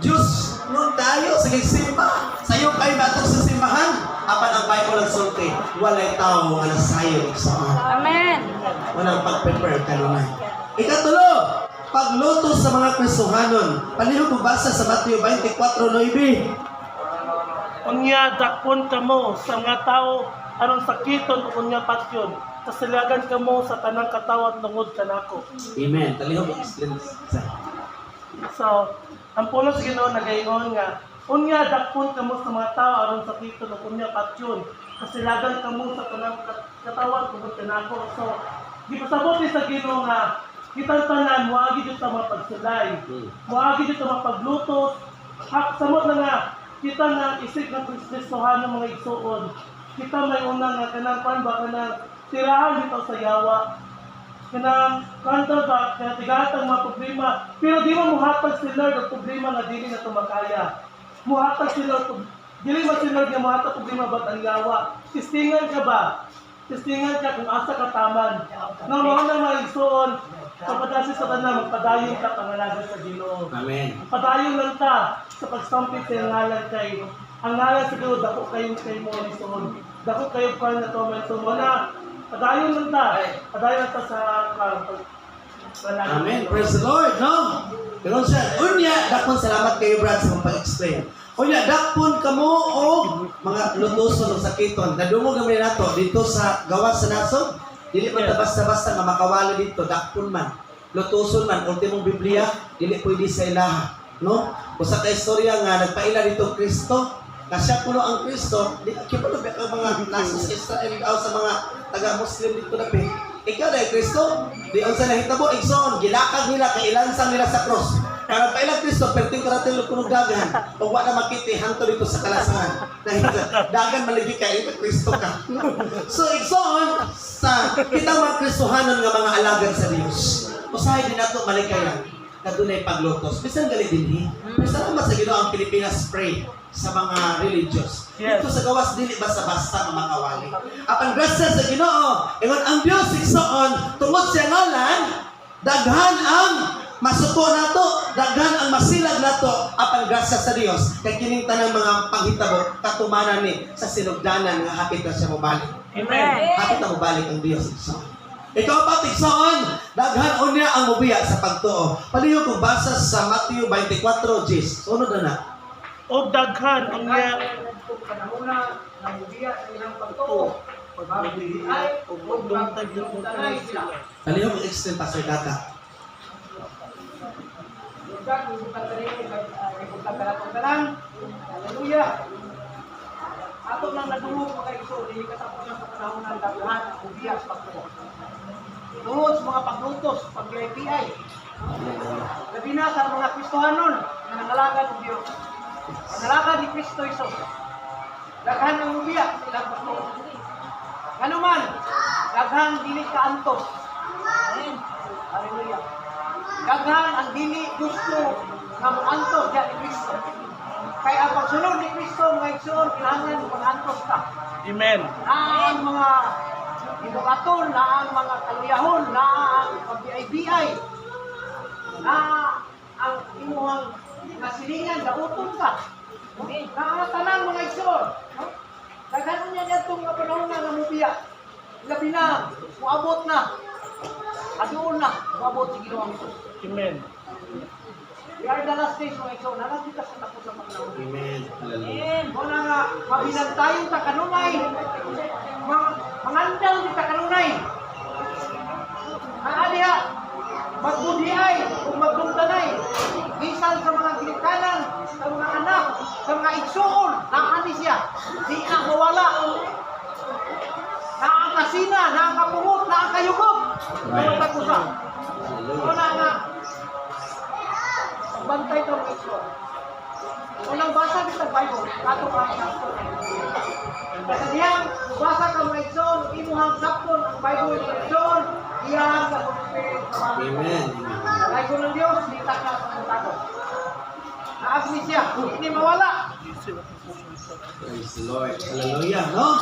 Diyos nun tayo sa simba. Sayo kayo nato sa simbahan. Apan ang Bible nagsulti, walay tao nga nasayo sa Amen. walang pag-prepare kanunay. Ikatulo, pagluto sa mga Kristohanon. Palihog basa sa Mateo 24:9. Unya dakpon kamo sa mga tao aron sakiton ug unya patyon. Kasiligan kamo sa tanang katawan tungod kanako. Amen. Talihog ang explain sa. So, ang puno sa Ginoo nagaingon nga unya dakpon kamo sa mga tao aron sakiton ug unya patyon. Kasiligan kamo sa tanang katawan tungod kanako. So, gipasabot ni sa Ginoo nga kitang tanan moagi jud sa mga pagsulay. Moagi jud sa mga paglutos. Samot na nga kita na isip ng Kristohan ng mga igsuon. Kita may unang nga kanang pan ba kanang tirahan dito sa yawa. Kanang kanto ba kaya tigatang mga problema. Pero di mo muhatag si Lord ang problema nga dili na tumakaya. Muhatag si Lord dili man si Lord nga muhatag problema ba ang yawa. Tistingan ka ba? Tistingan ka kung asa ka taman. Nga mo na mga igsuon. Kapag sa tanan magpadayon ka pangalaga sa Ginoo. Amen. Padayon lang ta sa pagsampit sa ngalan kay ang ngalan sa Ginoo dako kayong kay mo ni Son. Dako kayo kan na to man so wala. Padayon lang ta. Padayon lang ta sa Amen. Praise the Lord, no? Pero siya, unya, dakpon salamat kayo Brad sa pag-explain. Unya, dakpon kamo o mga lutuson o sakiton. Nadungog naman nato dito sa gawas sa nasod. Dili man ta basta-basta nga makawala dito, dakpon man. Lutuson man, ultimong Biblia, dili pwede sa ilaha. No? Usa ka istorya nga nagpaila dito Kristo, kasya puno ang Kristo, di kipulo ba ang mga nasa sa Israel o sa mga taga-Muslim dito na pe. Ikaw dahil Kristo, di unsa nahitabo igsoon, gilakag nila kay ilansang nila sa cross. Para paila Kristo, perting karatil kunog dagan, o wa na makiti hanto dito sa kalasangan. Dahil dagan maligi kay ito Kristo ka. So igsoon sa kita mga Kristohanon nga mga alagad sa Dios. Usahay din nato malikayan kadunay paglutos. Bisan gali dinhi. Salamat sa Ginoo ang Pilipinas pray sa mga religious. Yes. Ito sa gawas dili basta-basta nga makawali. Apan grasya sa Ginoo, ingon ang Dios igsoon tungod sa ngalan daghan ang masuko nato, daghan ang masilag nato apan grasya sa Dios. Kay kining tanang mga panghitabo katumanan ni sa sinugdanan nga hapit na siya mobalik. Amen. Hapit na mobalik ang Dios igsoon. Ikaw pa tigsoon, daghan unya ang mubiya sa pagtuo. Paliyo kung basa sa Mateo 24:10. Sunod na. O daghan unya Kanahuna ng mubiya sa ilang pagtuo. Pagbibigay o magdungtag yung tanay sila. Paliyo kung extend pa sa data. Lugdan, ibutang ka lang. Hallelujah. Ato nang nadungog mga iso, hindi katapusan sa panahon ng daghan ang mubiya sa pagtuo. Tungod sa mga paglutos, pag-PI. Labi na sa mga Kristohanon na nangalagad ng Diyos. Nangalagad ni Kristo Isos. Daghan ang mubiya sa ilang pagtuo. Ano man, daghan dili ka antos. Hallelujah. Daghan ang dili gusto nga moantos diya ni Kristo. Kaya ang pagsunod ni Kristo, mga igsoon, kailangan mag-antos ka. Amen. Na ang mga ibukaton, na ang mga kaluyahon, na ang pag-BI, na ang imuhang kasilingan, dauton ka. Na ang tanang mga igsoon. Daghan niya niya itong panahon na namubiya. Labi na, muabot na. Adoon na, muabot si Ginoong Isos. Amen. We are the last days, mga igsoon. Nalagit ka sa tapos ng panahon. Amen. Hallelujah. Muna nga, mabinantayong ta kanunay. Mangandal ni ta kanunay. Ang aliha, magbudiay o magdungtanay. Bisan sa mga ginikanan, sa mga anak, sa mga igsoon, naani siya. Di ang mawala. Na ang kasina, na ang kapungot, na ang kayugog. Ang tagusa. Muna nga, bantay ka mga igsoon. Unang basa din sa Bible, kato ka kasi diyang, basa ka mga igsoon, imuhang sapon ang Bible ng igsoon, iyang sa Spirit sa mga Amen. Bible ng Diyos, litak na sa mga tago. Naagni siya, hindi mawala. Praise the Lord. Hallelujah, no?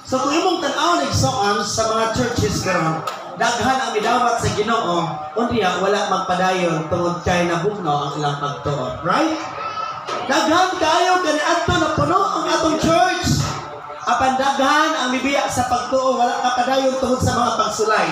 So kung imong tan-aw igsoon sa mga churches karon, daghan ang midawat sa Ginoo, unya wala magpadayon tungod kay nabugnaw ang ilang pagtuo. Right? Daghan kayo kani adto na puno ang atong church. Apan daghan ang mibiya sa pagtuo, wala ka padayon tungod sa mga pagsulay.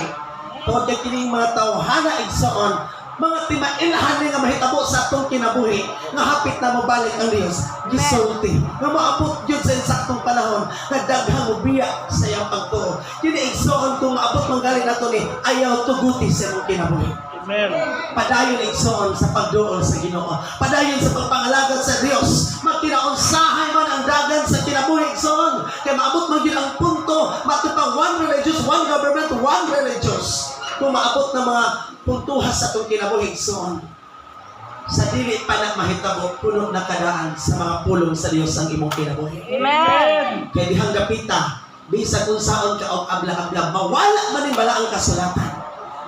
Tungod kay kining mga tawhana igsoon, mga timailhan ni nga mahitabo sa atong kinabuhi nga hapit na mobalik ang Dios. Gisulti nga maabot gyud sa insaktong panahon nga daghang mobiya sa iyang pagtuo. Kini igsoon kung maabot man gali nato ni ayaw tuguti sa imong kinabuhi. Amen. Padayon igsoon sa pagduol sa Ginoo. Padayon sa pagpangalagad sa Dios. Magkinaunsahay man ang dagan sa kinabuhi igsoon. Kaya maabot man gyud ang punto matupang one religious, one government, one religious. Kung maabot ng mga puntuhas sa itong kinabuhi igsoon. Sa dili pa na mahitabo puno na kadaan sa mga pulong sa Dios ang imong kinabuhi. Amen. Kaya dihang gapita, bisa kung saan ka og abla-abla, mawala man yung bala ang kasulatan.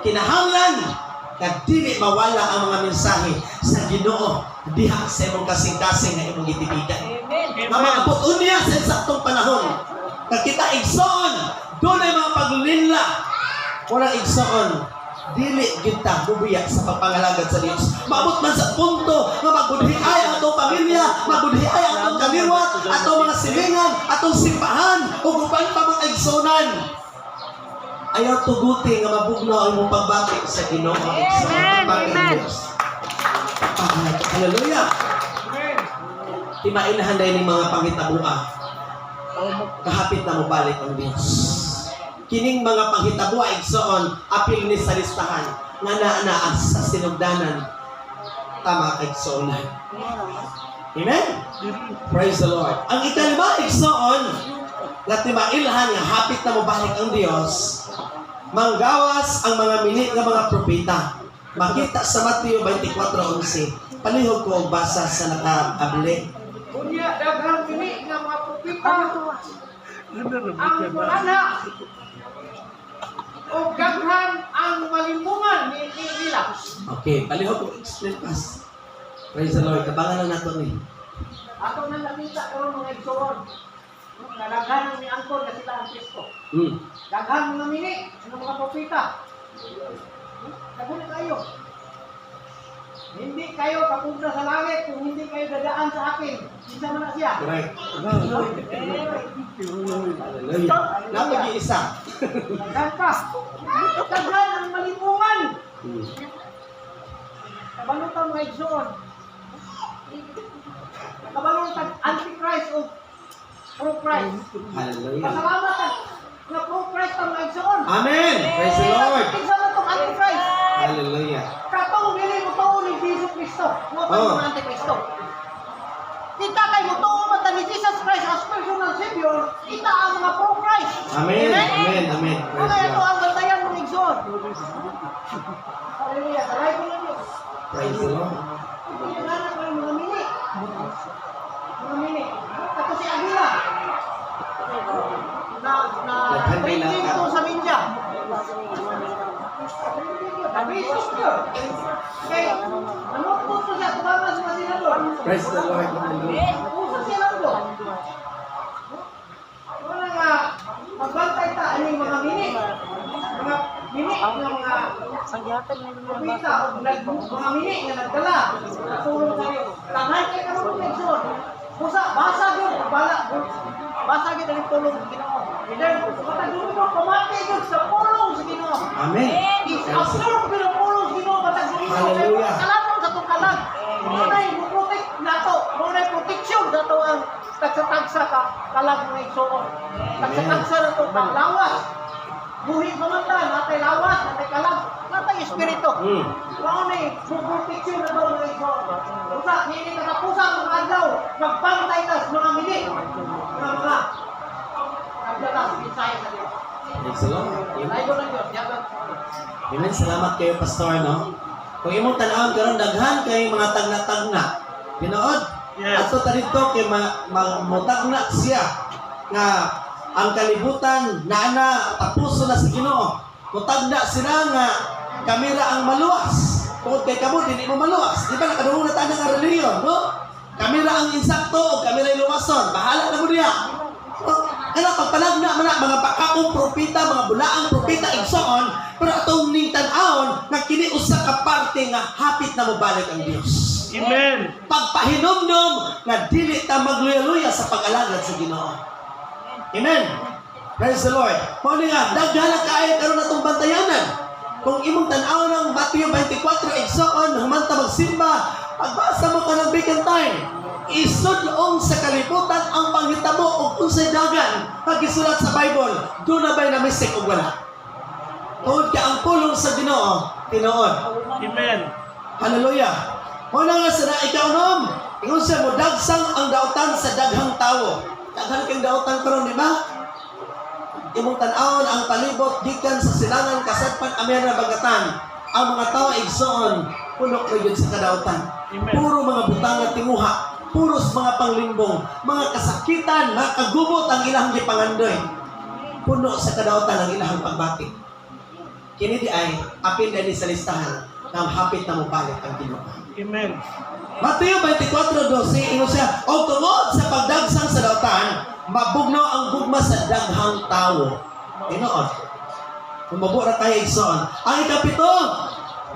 Kinahanglan kad dili mawala ang mga mensahe sa Ginoo diha sa imong kasing-kasing nga imong gitibigan. Nga maabot unya sa saktong panahon. Kag kita igsoon, dunay mga paglinla. Wala igsoon, dili kita bubiya sa pagpangalagad sa Dios. Maabot man sa punto nga magudhiay ang atong pamilya, magudhiay ang atong kaliwat, atong mga silingan, atong simbahan, ug uban pa mga igsonan. Ayaw tuguti nga mabugno ang imong pagbati sa Ginoo. Amen. Hallelujah. Timailhan dahil ng mga panghitabuha. Kahapit na mobalik ang Dios. Kining mga panghitabuha igsoon apil ni sa listahan nga naanaas sa sinugdanan tama igsoonan. Amen. Praise the Lord. Ang ikalima igsoon nga timailhan nga hapit na mobalik ang Dios. Manggawas ang mga mini nga mga propeta. Makita sa Mateo 24:11. Palihog ko og basa sa nakaable. Unya daghang kini nga mga propeta ang wala o gaghan ang malimungan ni nila. Okay, palihog ko explain pas. Praise the Lord. Tabangan lang nato ni. Ato na nakita karon mga igsoon. Daghan ni angkon nga sila ang Kristo. Daghan mga mini ng mga propeta. Daghan kayo. Hindi kayo papunta sa langit kung hindi kayo dadaan sa akin. Isa man na siya. Correct. Hallelujah. Napag-iisa. Daghan ka. Daghan ang malipungan. Kabalutan mga igsoon. Kabalutan antichrist o pro-Christ. Hallelujah. Pasalamat na pro-Christ ang mga igsoon. Amen. Praise the Lord. Isa na itong antichrist. Hallelujah. Katong dili mo tuo ni Jesus Cristo. Mo pa yung antikristo. Kita kay mo tuo man ni Jesus Christ as personal savior, kita ang mga pro-Christ. Amen. Amen. Amen. Praise Kaya the ito Lord. ang bantayan ng igsoon. Hallelujah. Salay ko lang yun. Praise the Lord. Kailangan ko yung mga mini. Mga mini. Ito si Aguila. Na preaching to sa media. Nabisok yun. Kaya, nanukot ko siya, tumamas sa senador. Praise the Lord. Hallelujah. Uso senador. Wala nga, magbantay ta, aning mga mini. Mga mini na mga kupita, o mga mini nga nagdala. Natulong kayo. Tangan kayo ka mga leksyon. Busa, basa yun, bala. Basa yun ang tulong sa Ginoo. Then, matagulong mo, pamati yun sa pulong sa Ginoo. Amen. Is-absorb ko ng pulong sa Ginoo, matagulong mo. Hallelujah. Kalamang sa itong kalag. Muna'y mo-protect nato. Muna'y protection sa ito ang tagsa-tagsa ka kalag ng igsoon. Tagsa-tagsa na ito panglawas. Buhi pamanta, natay lawas, natay kalag, natay espiritu. Muna'y mo-protection na ito ng igsoon. Busa, hindi nakapusa ang mga adlaw. Magbantay tas mga mili. Mga nagdalas, pinsaya sa Diyos. Praise the Lord. Amen. Layo ng Diyos, yagan. Amen. Salamat kayo, Pastor, no? Kung imong tanawon karon daghan kay mga tagna-tagna. Tinuod? Yes. Ato tarito kay mutagna siya nga ang kalibutan naana tapuso na sa Ginoo. Mutagna sila nga kamera ang maluwas. Kung kay kamo dili mo maluwas, di ba nakadungog na tayo nga reliyon, no? Kamera ang insakto o kamera ang luwason. Bahala na mo diya. Kaya pagpanagna man mga pakaong propeta, mga bulaang propeta igsoon, pero atong ning tan-awon nga kini usa ka parte nga hapit na mobalik ang Dios. Amen. Pagpahinomdom nga dili ta magluya-luya sa pag-alagad sa Ginoo. Amen. Praise the Lord. Mao ni nga daghan na kaayo karon atong bantayanan. Kung imong tan-aw ng Mateo 24 igsoon human ta magsimba, pagbasa mo ka ng bigyan time. Isudlong sa kalibutan ang panghitabo ug unsay dagan pagisulat sa Bible. Do na bay na mistake ug wala. Tuod ka ang pulong sa Ginoo, tinuod. Amen. Hallelujah. Muna nga sa naikaunom, ingon siya mo, dagsang ang dautan sa daghang tawo. Daghan kang dautan karon di ba? Imong tan-awon ang palibot gikan sa silangan kasadpan amena bagatan. Ang mga tawo igsoon puno ko yun sa kadautan. Amen. Puro mga butang at tinguha, puros mga panglimbong, mga kasakitan, mga kagubot ang ilang gipangandoy. Puno sa kadautan ang ilang pagbati. Kini di ay apil din sa listahan ng hapit na mubalik ang Ginoo. Amen. Mateo 24:12 ingon siya, o tungod sa pagdagsang sa dautan, mabugno ang gugma sa daghang tawo. Tinuod. Kumabo ra tayo igsoon. Ang ikapito,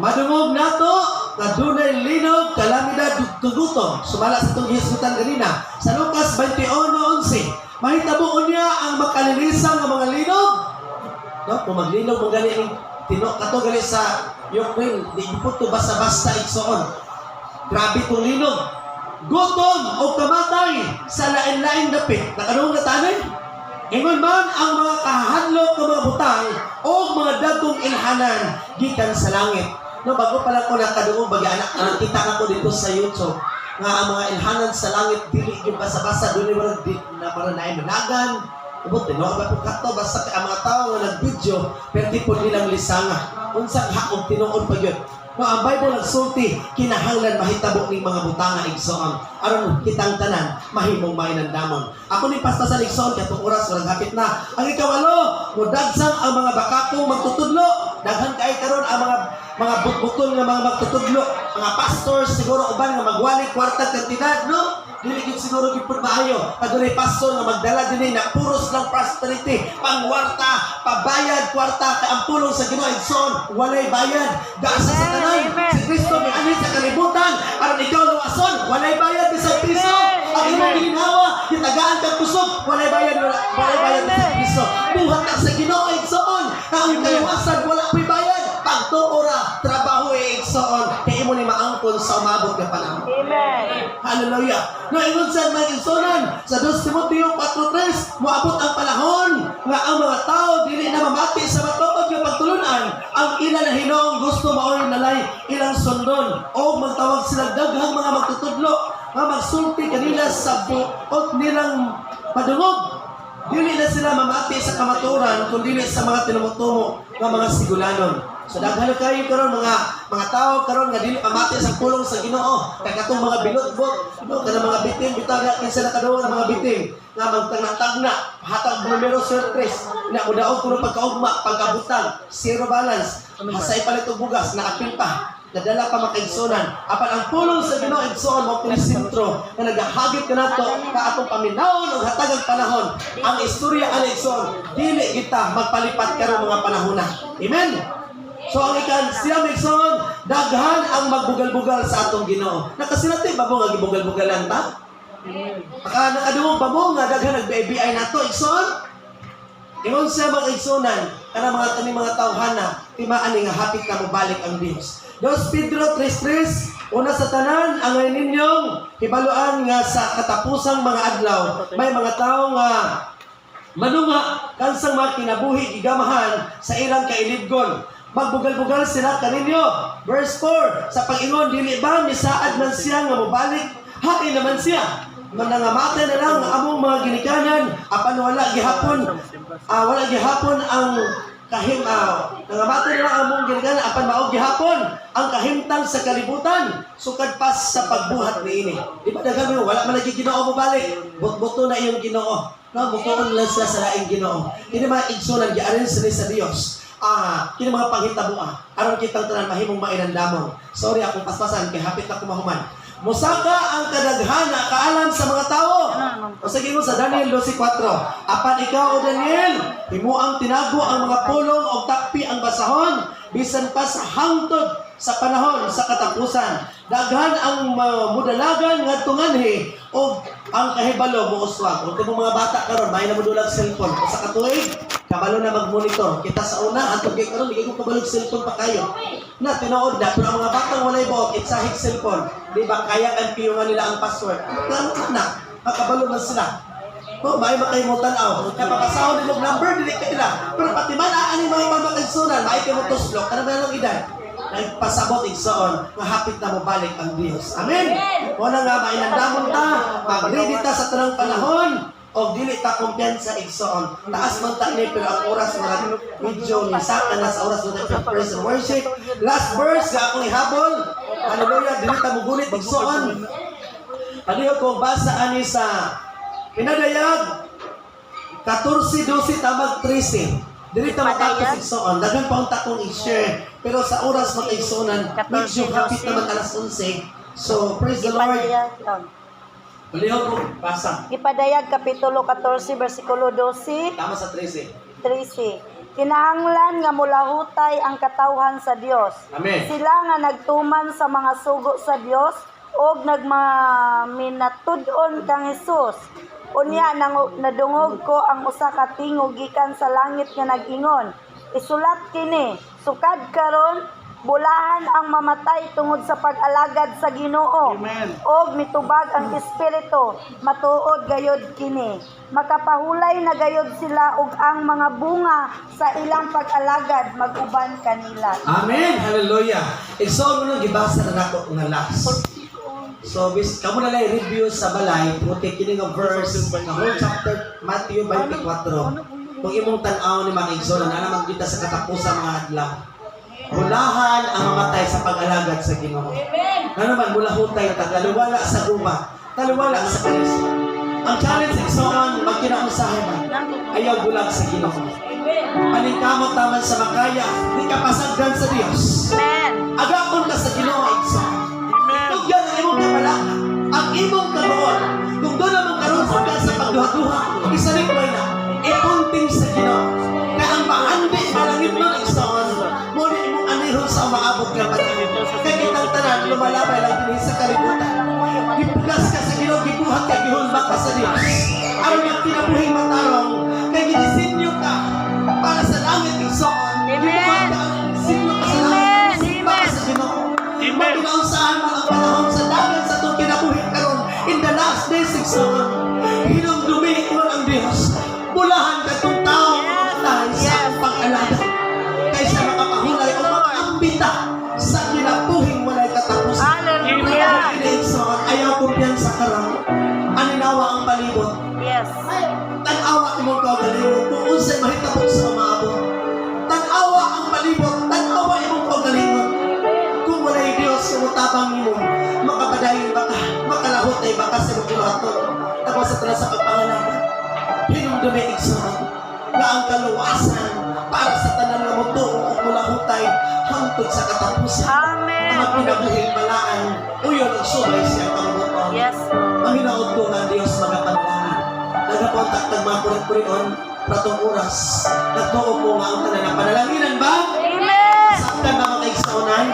madungog nato nga dunay linog kalamidad tugutom. Sumala sa itong hisgutan ganina. Sa Lucas 21:11, mahitabo niya ang makalinisan ng mga linog. No, kung maglinog mo gali tino kato gali sa Ukraine, di po to basta-basta igsoon. Grabe itong linog. Gutom o kamatay sa lain-lain dapit. Nakanong natanin? Ingon man ang mga kahadlok ng mga butang o mga dagkong ilhanan gikan sa langit. No, bago pala ko nakaduong bagi anak, nakita na ko dito sa YouTube nga ang mga ilhanan sa langit dili yung basa-basa doon wala di na para na managan. Ubot no ba po kato basta ang mga tao nga nag-video pero di po nilang lisanga. Unsang haog tinuod pa gyud. No, ang Bible nagsulti, kinahanglan mahitabo ning mga butanga igsoon. Aron kitang tanan, mahimong mainandamon. Ako ni pastasan igsoon, katong oras, walang hapit na. Ang ikawalo, mudagsang ang mga bakakong magtutudlo. Daghan kay karon ang mga butbutol nga mga magtutudlo. Mga pastors, siguro uban nga magwali, kwarta, kantidad, no? Dili gid siguro gipud maayo. Kadulay pastor nga magdala dinhi na puros ng prosperity, pangwarta, pabayad kwarta kay ang pulong sa Ginoo igsoon, walay bayad. Gaasa sa tanan. Si Kristo miani sa kalibutan aron ikaw luwason, walay bayad bisag piso. Ang imong ginhawa, gitagaan kag kusog, walay bayad bisag piso. Buhat ka sa Ginoo igsoon. Ang kaliwasan wala pay bayad. Pagtuora, trabaho igsoon, kay imo ni maangkon sa umabot nga panahon. Amen. Hallelujah. No, ingon sa mga igsoon sa 2 Timoteo 4:3, moabot ang panahon nga ang mga tao dili na mamati sa matuod nga pagtulunan. Ang ila na Hinoong gusto maoy nalay ilang sundon o magtawag sila daghang mga magtutudlo nga magsulti kanila sa buot nilang padungog. Dili na sila mamati sa kamaturan kundi sa mga tinumutumo nga mga sigulanon. So daghan kayo karon mga tao karon nga dili pamati sa pulong sa Ginoo. Kay katong mga bilotbot, no, kanang mga bitin bitaga kinsa nakaduwa ng mga bitin nga magtagna-tagna, hatag numero surprise. Na mudaog kuno pagkaugma, pagkabutang, zero balance. Hasay palit og bugas, naapil pa. Nadala pa makaigsonan. Apan ang pulong sa Ginoo igsoon mo kini sentro nga nagahagit kanato ka atong paminawon ug hatagang panahon. Ang istorya ang igsoon, dili kita magpalipat karon mga panahona. Amen. So ang ikan siya Mixon, daghan ang magbugal-bugal sa atong Ginoo. Nakasilati ba mo nga gibugal-bugalan ta? Maka nakadungog ba mo nga daghan nag-BBI nato Igsoon? Ingon siya mag-igsonan kana mga tani mga tawhana, timaan ni nga hapit na mobalik ang Dios. 2 Pedro 3:3, una sa tanan ang ninyong hibaluan nga sa katapusang mga adlaw, may mga tao nga manunga kansang mga kinabuhi igamahan sa ilang kailibgon. Magbugal-bugal sila kaninyo. Verse 4, sa pag-ingon, dili ba misaad man siya nga mobalik? Hain naman siya. Manangamata na lang among mga ginikanan, apan wala gihapon ang nangamata na lang among ginikanan, apan maog gihapon ang kahimtang sa kalibutan, sukad pas sa pagbuhat niini. Di ba daghan mo, wala man lagi Ginoo mobalik. Butbuto na iyong Ginoo. No, butuon lang sila sa laing Ginoo. Ini mga igsoon gi-arrange sa Dios. Kini mga panghitabo aron kitang tanan mahimong mainandamon. Sorry akong paspasan kay hapit na kumahuman. Musaka ang kadaghana kaalam sa mga tao. O sige mo sa Daniel 12:4. Apan ikaw o Daniel, himuang tinago ang mga pulong o takpi ang basahon bisan pa sa hangtod sa panahon sa katapusan. Daghan ang mudalagan ngadto nganhi o ang kahibalo mo uswag. Kung mo mga bata karon, may namudulag cellphone. O sa katuig, kabalo na mag-monitor. Kita sa una, at kay karon, hindi ko kabalog cellphone pa kayo. Na, tinood na. Pero ang mga batang walay buot, itsahig cellphone. Di ba, kaya kan piyungan nila ang password. Klaro na, makabalo na sila. O, may makaimutan aw. Kaya papasahon nila number, dili ka nila. Pero pati man, aan yung mga mamakagsunan, may kimutuslok, ano ba lang idan? Nagpasabot igsoon, mahapit na mo balik ang Diyos. Amen! Muna nga, mainandamon ta, mag-ready ta sa tanang panahon, o dili ta kumpiyansa igsoon. Taas man ta ni, pero ang oras mga medyo nisaka na sa oras na praise and worship. Last verse, ga akong ihabol. Hallelujah, dili ta mugulit igsoon. Paliho kong basa ani sa Pinadayag, 14-12 tamag 13. Dili ta matapos igsoon. Dagan pa unta kong i-share. Pero sa oras mga igsoonan, medyo kapit naman alas 11. So, praise the Lord. Paliho ko, basa. Ipadayag Kapitulo 14, versikulo 12, Tama sa 13. 13. Kinahanglan nga mulahutay ang katawhan sa Dios. Amen. Sila nga nagtuman sa mga sugo sa Dios og nagmaminatud-on kang Hesus. Unya nadungog ko ang usa ka tingog gikan sa langit nga nag-ingon. Isulat kini, sukad karon bulahan ang mamatay tungod sa pag-alagad sa Ginoo. Amen. Og mitubag ang espiritu, matuod gayod kini. Makapahulay na gayod sila og ang mga bunga sa ilang pag-alagad maguban kanila. Amen. Hallelujah. Igsoon mo nung gibasa na nako nga last. So, kamo na lang review sa balay, puti kining nga verse, nga whole chapter, Matthew 24. Kung imong tan-aw ni mga igsoon, na naman kita sa katapusan mga adlaw. Bulahan ang mamatay sa pag-alagad sa Ginoo. Na naman, bulahutay ta, taliwala sa guba, taliwala sa karisma. Ang challenge igsoon, magkinausahay man, ayaw bulag sa Ginoo. Paningkamot taman sa makaya, di ka pasagdan sa Dios. Amen. Agapon ka sa Ginoo igsoon. Tugyan ang imong kamalaka, ang imong karoon. Kung doon naman karoon sa pagduha-duha, isalikway na, ipunting sa Ginoo. Kaya ang maandi na langit nun igsoon, muna imong aniron sa umaabot ka pati. Kaya kitang tanan, lumalabay lang din sa kalibutan. Gipugas ka sa Ginoo, gibuhat ka, gihulma ka sa Diyos. Aron yung kinabuhing matarong, kaya ginisinyo ka para sa langit igsoon. Gibuhat ka, sinyo ka sa langit para sa Ginoo. Magpinausahan mo ang panahon sa dagat sa itong kinabuhin karon in the last days, igsoon. Hinumdumi mo ang Diyos. Bulahan ka itong tao dahil sa pag-alaga. Kaysa makapahulay o makambita sa kinabuhin walay katapusan. Hallelujah. Igsoon, ayaw kumpiyansa karon. Aninawa ang palibot. Yes. Tanawa imong kaugalingon kung unsay mahitabo sa umaabot. Tanawa ang palibot, tanawa imong kaugalingon. Kung walay Diyos sumutabang nimo, makapadayon ba ka, makalahot ay baka sa magkulaton. Tapos sa tala sa pagpangalaga, hinumdumi igsoon na ang kaluwasan para sa tanan nga mundo o mulahutay hangtod sa katapusan. Amen. Ang pinabuhing balaan, uyon ang sumay siya kamubuton. Yes. Mahinaot ko nga Diyos magapanlangan. Nagapontak ng mga kurit-kurion, pratong oras. Nagtuo ko nga ang tanan na panalanginan ba? Amen. Saktan ba mga kaigsonan?